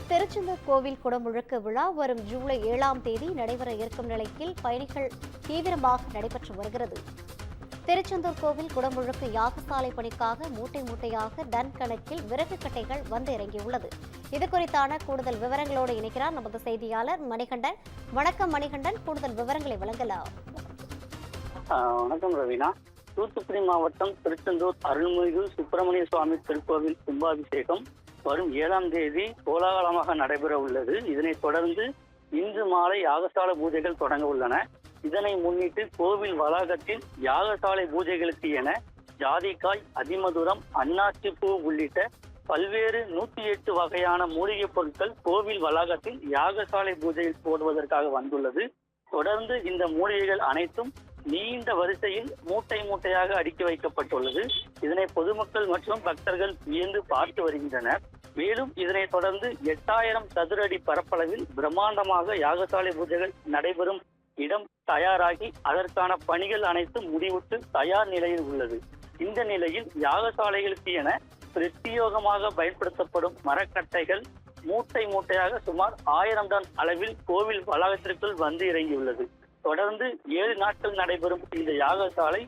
திருச்செந்தூர் கோவில் குடமுழுக்கு விழா வரும் ஜூலை 7ஆம் தேதி நடைபெற இருக்கும் நிலையில் பணிகள் தீவிரமாக நடைபெற்று வருகிறது. திருச்செந்தூர் கோவில் குடமுழுக்கு யாகசாலை பணிக்காக மூட்டை மூட்டையாக டன் கணக்கில் விறகு கட்டைகள் வந்து இறங்கியுள்ளது. இது குறித்தான கூடுதல் விவரங்களோடு இணைக்கிறார் நமது செய்தியாளர் மணிகண்டன். வணக்கம் மணிகண்டன், கூடுதல் விவரங்களை வழங்கலாம். வணக்கம் ரவீனா. தூத்துக்குடி மாவட்டம் திருச்செந்தூர் அருள்மிகு சுப்பிரமணிய சுவாமி திருக்கோவில் கும்பாபிஷேகம் வரும் 7ஆம் தேதி கோலாகலமாக நடைபெற உள்ளது. இதனைத் தொடர்ந்து இன்று மாலை யாகசாலை பூஜைகள் தொடங்க உள்ளன. இதனை முன்னிட்டு கோவில் வளாகத்தில் யாகசாலை பூஜைகளுக்கு என ஜாதிக்காய், அதிமதுரம், அன்னாச்சி பூ உள்ளிட்ட பல்வேறு 108 வகையான மூலிகைப் பொருட்கள் கோவில் வளாகத்தில் யாகசாலை பூஜையில் போடுவதற்காக வந்துள்ளது. தொடர்ந்து இந்த மூலிகைகள் அனைத்தும் நீண்ட வரிசையில் மூட்டை மூட்டையாக அடுக்கி வைக்கப்பட்டுள்ளது. இதனை பொதுமக்கள் மற்றும் பக்தர்கள் வியந்து பார்த்து வருகின்றனர். மேலும் இதனை தொடர்ந்து 8000 சதுர அடி பரப்பளவில் பிரம்மாண்டமாக யாகசாலை பூஜைகள் நடைபெறும் இடம் தயாராகி அதற்கான பணிகள் அனைத்தும் முடிவுற்று தயார் நிலையில் உள்ளது. இந்த நிலையில் யாகசாலைகளுக்கு என பிரத்யேகமாக பயன்படுத்தப்படும் மரக்கட்டைகள் மூட்டை மூட்டையாக சுமார் 1000 டன் அளவில் கோவில் வளாகத்திற்குள் வந்து இறங்கியுள்ளது. தொடர்ந்து 7 நாட்கள் நடைபெறும் இந்த யாகசாலை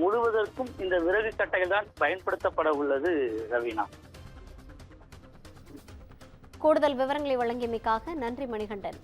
முழுவதற்கும் இந்த விறகு கட்டைகள் தான் பயன்படுத்தப்பட உள்ளது. ரவீனா, கூடுதல் விவரங்களை வழங்கியமைக்காக நன்றி மணிகண்டன்.